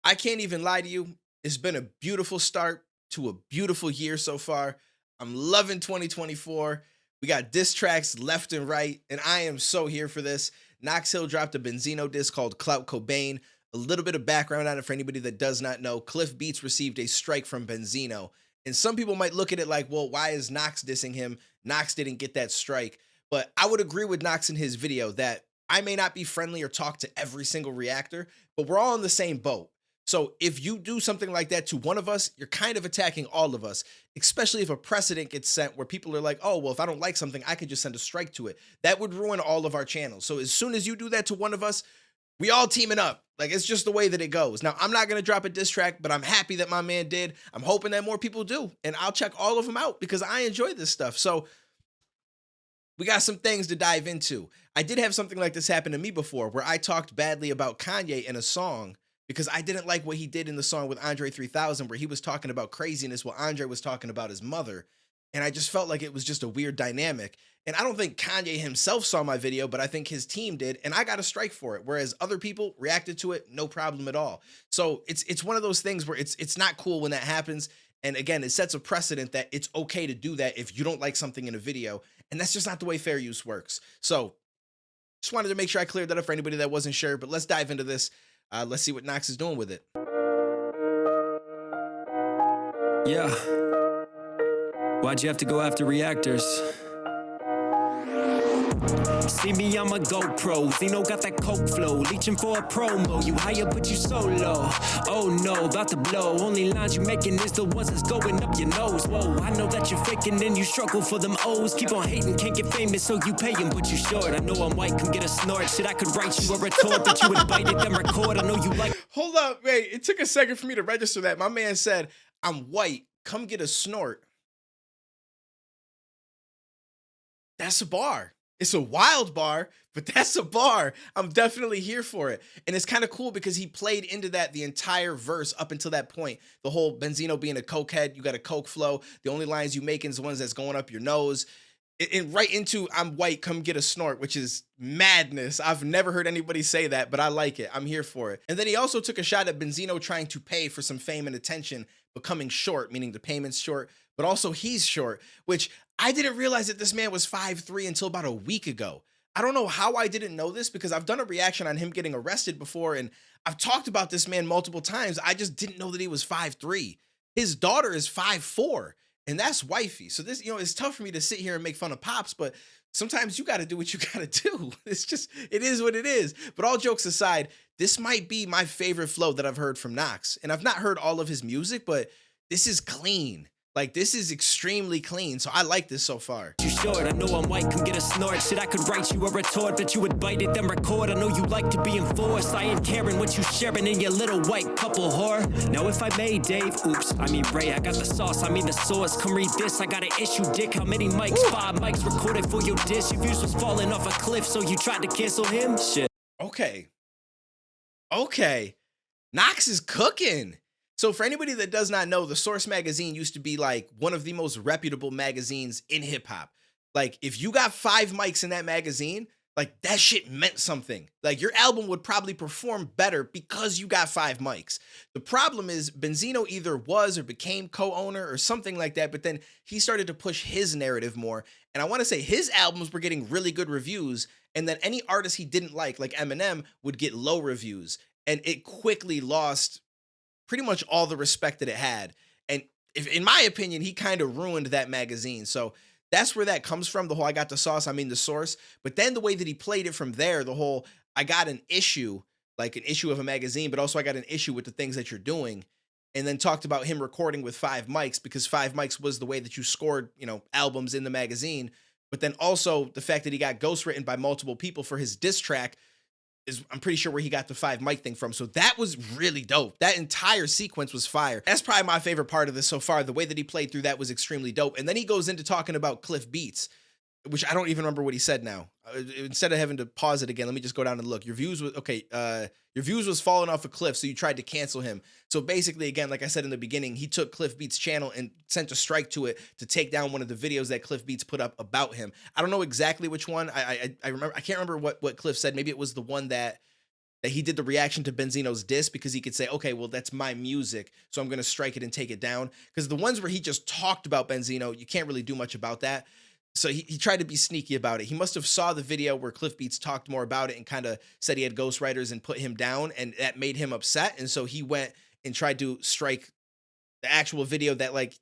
I can't even lie to you. It's been a beautiful start to a beautiful year so far. I'm loving 2024. We got diss tracks left and right, and I am so here for this. Knox Hill dropped a Benzino disc called Clout Cobain. A little bit of background on it for anybody that does not know. Cliff Beats received a strike from Benzino. And some people might look at it like, well, why is Knox dissing him? Knox didn't get that strike. But I would agree with Knox in his video that I may not be friendly or talk to every single reactor, but we're all in the same boat. So if you do something like that to one of us, you're kind of attacking all of us, especially if a precedent gets set where people are like, oh, well, if I don't like something, I could just send a strike to it. That would ruin all of our channels. So as soon as you do that to one of us, we all teaming up. Like, it's just the way that it goes. Now, I'm not going to drop a diss track, but I'm happy that my man did. I'm hoping that more people do. And I'll check all of them out because I enjoy this stuff. So we got some things to dive into. I did have something like this happen to me before where I talked badly about Kanye in a song because I didn't like what he did in the song with Andre 3000 where he was talking about craziness while Andre was talking about his mother. And I just felt like it was just a weird dynamic. And I don't think Kanye himself saw my video, but I think his team did, and I got a strike for it. Whereas other people reacted to it, no problem at all. So it's one of those things where it's not cool when that happens. And again, it sets a precedent that it's okay to do that if you don't like something in a video. And that's just not the way fair use works. So just wanted to make sure I cleared that up for anybody that wasn't sure. But let's dive into this. Let's see what Knox is doing with it. Yeah. Why'd you have to go after reactors? See me on my GoPro, Zeno got that coke flow, leeching for a promo, you higher but you so low. Oh no, about to blow, only lines you making is the ones that's going up your nose. Whoa, I know that you're faking and you struggle for them O's. Keep on hating, can't get famous, so you pay him, but you short. I know I'm white, come get a snort. Shit, I could write you a retort, but you would bite it, then record. I know you like. Hold up, wait, it took a second for me to register that. My man said, I'm white, come get a snort. That's a bar. It's a wild bar, but that's a bar. I'm definitely here for it. And it's kind of cool because he played into that the entire verse up until that point. The whole Benzino being a cokehead, you got a coke flow. The only lines you making is the ones that's going up your nose. And right into I'm white, come get a snort, which is madness. I've never heard anybody say that, but I like it. I'm here for it. And then he also took a shot at Benzino trying to pay for some fame and attention, becoming short, meaning the payment's short, but also he's short, which I didn't realize that this man was 5'3" until about a week ago. I don't know how I didn't know this because I've done a reaction on him getting arrested before and I've talked about this man multiple times. I just didn't know that he was 5'3". His daughter is 5'4", and that's wifey. So this, it's tough for me to sit here and make fun of Pops, but sometimes you got to do what you got to do. It is what it is. But all jokes aside, this might be my favorite flow that I've heard from Knox. And I've not heard all of his music, but this is clean. Like, this is extremely clean, so I like this so far. You short, I know I'm white, come get a snort. Shit, I could write you a retort, but you would bite it, then record. I know you like to be enforced. I ain't caring what you sharing in your little white couple whore. Now if I may, Dave, oops, I mean Ray, I got the sauce, I mean the sauce. Come read this, I got an issue, dick. How many mics? 5 mics recorded for your dish. Your views was falling off a cliff, so you tried to cancel him? Shit. Okay. Knox is cooking. So for anybody that does not know, the Source magazine used to be like one of the most reputable magazines in hip hop. Like, if you got 5 mics in that magazine, like, that shit meant something. Like, your album would probably perform better because you got 5 mics. The problem is Benzino either was or became co-owner or something like that, but then he started to push his narrative more. And I want to say his albums were getting really good reviews, and then any artist he didn't like Eminem, would get low reviews. And it quickly lost pretty much all the respect that it had. And in my opinion, he kind of ruined that magazine. So that's where that comes from. The whole I got the sauce, I mean the source. But then the way that he played it from there, the whole I got an issue, like an issue of a magazine, but also I got an issue with the things that you're doing. And then talked about him recording with 5 mics because 5 mics was the way that you scored, albums in the magazine. But then also the fact that he got ghostwritten by multiple people for his diss track is, I'm pretty sure, where he got the 5 mic thing from. So that was really dope. That entire sequence was fire. That's probably my favorite part of this so far. The way that he played through that was extremely dope. And then he goes into talking about Cliff Beats, which I don't even remember what he said now. Instead of having to pause it again, let me just go down and look. Your views was falling off a cliff, so you tried to cancel him. So basically, again, like I said in the beginning, he took Cliff Beats' channel and sent a strike to it to take down one of the videos that Cliff Beats put up about him. I don't know exactly which one. I remember. I can't remember what Cliff said. Maybe it was the one that that he did the reaction to Benzino's diss because he could say, okay, well, that's my music, so I'm going to strike it and take it down. Because the ones where he just talked about Benzino, you can't really do much about that. So he tried to be sneaky about it. He must have saw the video where Cliff Beats talked more about it and kind of said he had ghostwriters and put him down, and that made him upset. And so he went and tried to strike the actual video that, like,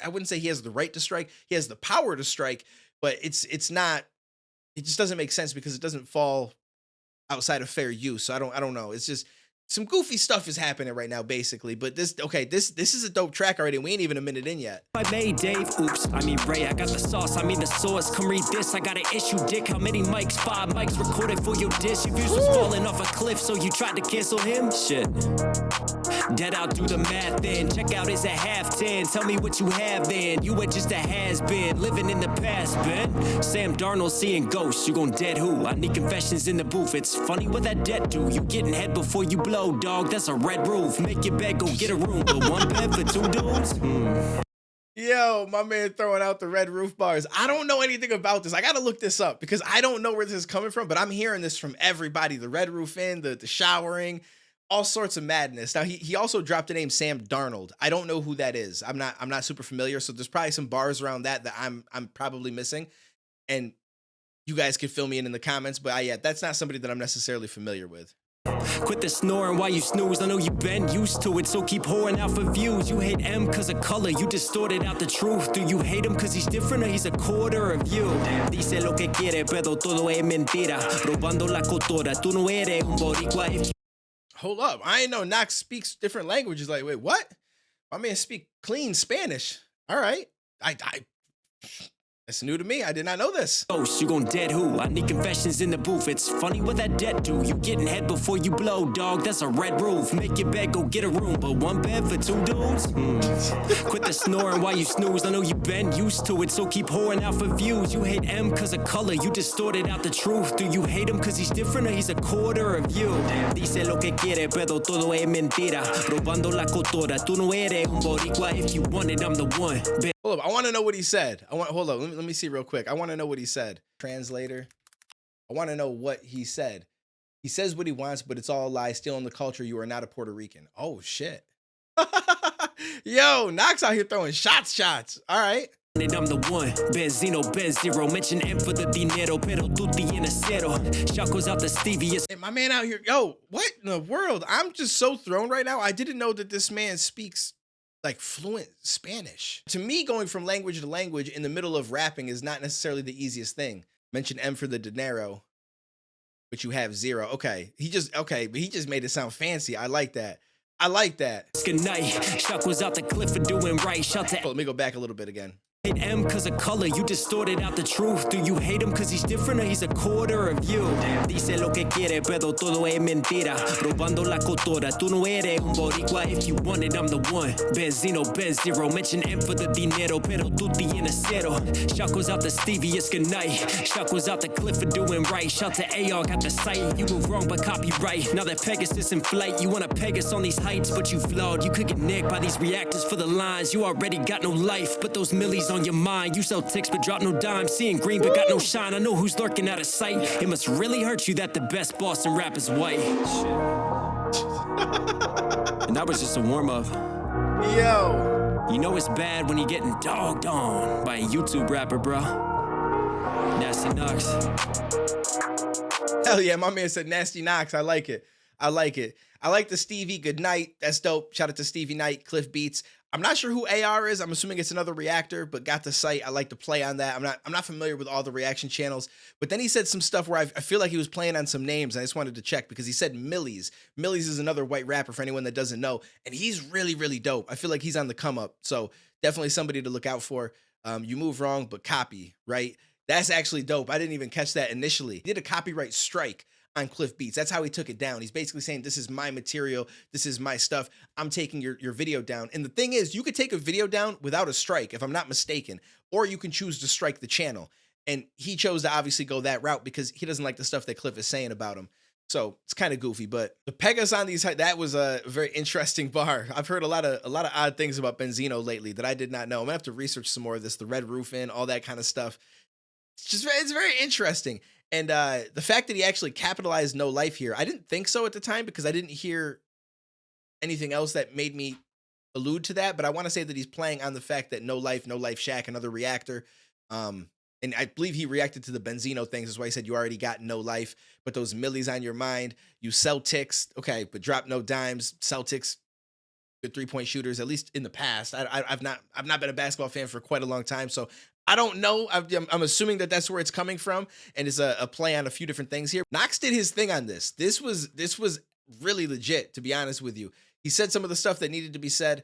I wouldn't say he has the right to strike. He has the power to strike, but it's not, it just doesn't make sense because it doesn't fall outside of fair use. So I don't know. It's just some goofy stuff is happening right now, basically. But this is a dope track already. We ain't even a minute in yet. I made Dave, oops, I mean Ray, I got the sauce, I mean the sauce, come read this, I got an issue, dick, how many mics, 5 mics recorded for your dish, your views was falling off a cliff, so you tried to cancel him, shit. Dead out, do the math then, check out is a half 10, tell me what you have then, you were just a has-been, living in the past, Ben. Sam Darnold seeing ghosts, you gon' dead who? I need confessions in the booth, it's funny what that debt do, you getting head before you blow, dog, that's a red roof, make your bed, go get a room, but one bed for 2 dudes? Yo, my man throwing out the red roof bars. I don't know anything about this. I got to look this up because I don't know where this is coming from, but I'm hearing this from everybody. The red roof in, the showering, all sorts of madness. Now, he also dropped the name Sam Darnold. I don't know who that is. I'm not super familiar, so there's probably some bars around that I'm probably missing, and you guys can fill me in the comments, but yeah, that's not somebody that I'm necessarily familiar with. Quit the snoring while you snooze, I know you've been used to it, so keep whoring out for views. You hate M cause of color, you distorted out the truth. Do you hate him cause he's different or he's a quarter of you? Dice lo que quiere, pero todo es mentira. Robando la cultura, tú no eres un boricua if you... Hold up, I ain't know Knox speaks different languages. Like, wait, what? My man speak clean Spanish. All right. I That's new to me. I did not know this. Oh, you gon' dead who? I need confessions in the booth. It's funny what that debt do. You getting head before you blow, dog. That's a red roof. Make your bed, go get a room. But one bed for 2 dudes? Quit the snoring while you snooze. I know you've been used to it, so keep whoring out for views. You hate M cause of color. You distorted out the truth. Do you hate him cause he's different or he's a quarter of you? Dice lo que quiere, pero todo es mentira. Robando la cultura. Tú no eres un boricua. If you want it, I'm the one. Hold up, I want to know what he said. Hold up, let me see real quick. I want to know what he said. Translator. I want to know what he said. He says what he wants, but it's all a lie. Stealing the culture. You are not a Puerto Rican. Oh shit. Yo, Knox out here throwing shots. All right. And I'm the one, Benzino, Benzero, mention M for the dinero, pero tutti en acero. Shot goes out to Stevie. And my man out here, yo, what in the world? I'm just so thrown right now. I didn't know that this man speaks like fluent Spanish. To me, going from language to language in the middle of rapping is not necessarily the easiest thing. Mention M for the dinero, but you have 0. Okay, but he just made it sound fancy. I like that. Good night. Shot was out the cliff for doing right. Shout to Let me go back a little bit again. hate M cause of color, you distorted out the truth. Do you hate him cause he's different or he's a quarter of you? Dice lo que quiere, pero todo es mentira. Robando la cultura, tú no eres un boricua. If you want it, I'm the one. Benzino, Benzero, mention M for the dinero, pero tutti en acero. Shot goes out to Stevie, it's good night. Shot goes out the cliff for doing right. Shout to AR, got the sight. You were wrong, but copyright. Now that Pegasus in flight, you wanna peg us on these heights, but you flawed. You could get nicked by these reactors for the lines. You already got no life, but those millies on your mind. You sell ticks but drop no dime. Seeing green but got no shine. I know who's lurking out of sight. It must really hurt you that the best Boston rap is white. And that was just a warm-up. Yo. You know it's bad when you're getting dogged on by a YouTube rapper, bro. Nasty Knox. Hell yeah, my man said Nasty Knox. I like it. I like the Stevie Good Night. That's dope. Shout out to Stevie Knight, Cliff Beats. I'm not sure who AR is. I'm assuming it's another reactor, but got the site. I like to play on that. I'm not familiar with all the reaction channels, but then he said some stuff where I feel like he was playing on some names. And I just wanted to check because he said Millies. Millies is another white rapper for anyone that doesn't know. And he's really, really dope. I feel like he's on the come up. So definitely somebody to look out for. You move wrong, but copy, right? That's actually dope. I didn't even catch that initially. He did a copyright strike on Cliff Beats. That's how he took it down. He's basically saying, this is my material. This is my stuff. I'm taking your video down. And the thing is, you could take a video down without a strike, if I'm not mistaken, or you can choose to strike the channel. And he chose to obviously go that route because he doesn't like the stuff that Cliff is saying about him. So it's kind of goofy, but the Pegas on these, that was a very interesting bar. I've heard a lot of odd things about Benzino lately that I did not know. I'm gonna have to research some more of this, the red roof in, all that kind of stuff. It's very interesting. And the fact that he actually capitalized No Life here, I didn't think so at the time because I didn't hear anything else that made me allude to that. But I want to say that he's playing on the fact that No Life, No Life Shack, another Reactor. And I believe he reacted to the Benzino things. That's why he said you already got no life, but those millies on your mind. You sell ticks, okay, but drop no dimes. Celtics, good 3-point shooters, at least in the past. I've not been a basketball fan for quite a long time, so I don't know. I'm assuming that that's where it's coming from, and it's a play on a few different things here. Knox did his thing on this. This was really legit, to be honest with you. He said some of the stuff that needed to be said,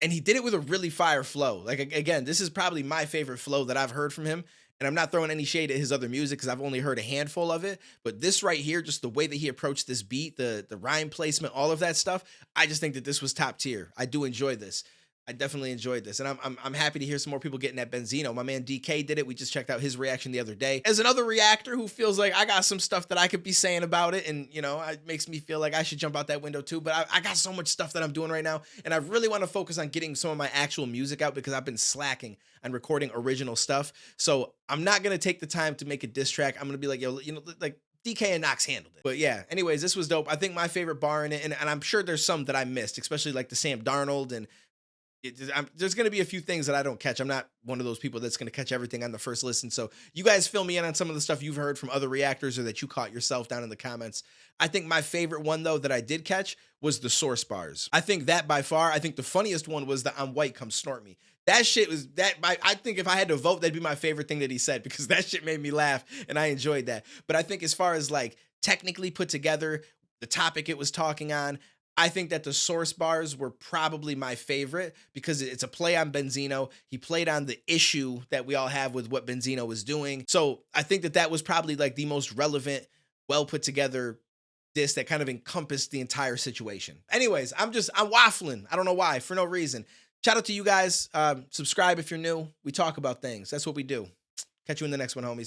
and he did it with a really fire flow. Like, again, this is probably my favorite flow that I've heard from him. And I'm not throwing any shade at his other music because I've only heard a handful of it. But this right here, just the way that he approached this beat, the rhyme placement, all of that stuff, I just think that this was top tier. I do enjoy this. I definitely enjoyed this, and I'm happy to hear some more people getting that Benzino. My man DK did it. We just checked out his reaction the other day. As another reactor who feels like I got some stuff that I could be saying about it, and you know, it makes me feel like I should jump out that window too. But I got so much stuff that I'm doing right now, and I really want to focus on getting some of my actual music out because I've been slacking on recording original stuff. So I'm not gonna take the time to make a diss track. I'm gonna be like, yo, you know, like DK and Knox handled it. But yeah, anyways, this was dope. I think my favorite bar in it, and I'm sure there's some that I missed, especially like the Sam Darnold and there's going to be a few things that I don't catch. I'm not one of those people that's going to catch everything on the first listen. So you guys fill me in on some of the stuff you've heard from other reactors or that you caught yourself down in the comments. I think my favorite one, though, that I did catch was the source bars. I think that by far, I think the funniest one was the I'm white, come snort me. That shit was that. I think if I had to vote, that'd be my favorite thing that he said because that shit made me laugh and I enjoyed that. But I think as far as like technically put together, the topic it was talking on, I think that the source bars were probably my favorite because it's a play on Benzino. He played on the issue that we all have with what Benzino was doing. So I think that that was probably like the most relevant, well put together diss that kind of encompassed the entire situation. Anyways, I'm waffling. I don't know why, for no reason. Shout out to you guys. Subscribe if you're new. We talk about things. That's what we do. Catch you in the next one, homies.